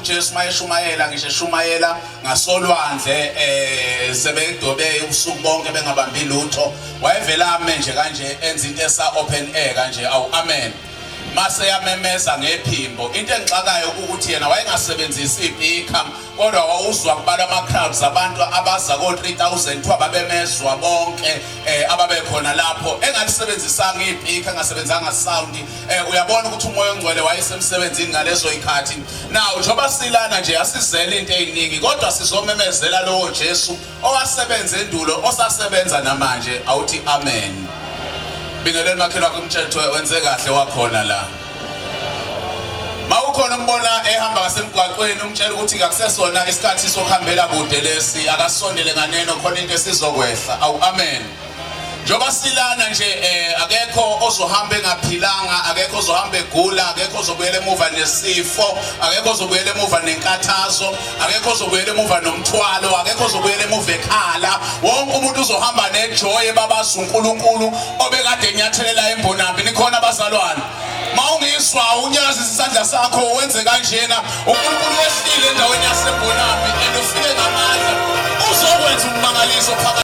uJesu mayeshumayela ngisho eshumayela ngasolwandle sebedobe ubusuku bonke bengabambi lutho wayevela ame nje kanje enza into esa open air kanje awu amen mase yamemeza ngephimbo into engixakayo ukuthi yena wayengasebenzisi ibhikha kodwa wawuzwa kubala ama crowds abantu abaza ko 3000 thwa babemezwa bonke ababekhona lapho engalisebenzisanga ibhikha engasebenzanga sound uyabona ukuthi umoya ongcwele wayesemsebenzini ngalezo ikhathi now njoba silana nje asizele into eziningi kodwa sizomemezela lo Jesu owasebenza endulo osasebenza namanje awuthi amen. Bingeleni makhelwa kumthetho wenze kahle wakhona la. Mawukhona umbona ehamba ngasemgwaqweni umtshela ukuthi akusesona isikhathi sokuhambela kude lesi akasondele nganeno khona into esizokwehla. Awu amen. Njoba silana nje akekho ozohamba engaphilanga, akekho ozohamba egula, akekho ozobuyela emuva nesifo, akekho ozobuyela emuva nenkathazo, akekho ozobuyela emuva nomthwalo, akekho ozobuyela emuva ekhala. Wonke umuntu uzohamba nejoy babaza uNkulunkulu obekade enyathelela embonambi. Nikhona abazalwane. Mawungizwa unyaza isandla sakho wenze kanjena uNkulunkulu wehlile endaweni yasembonambi and ufike ngamandla uzokwenza umangaliso phakathi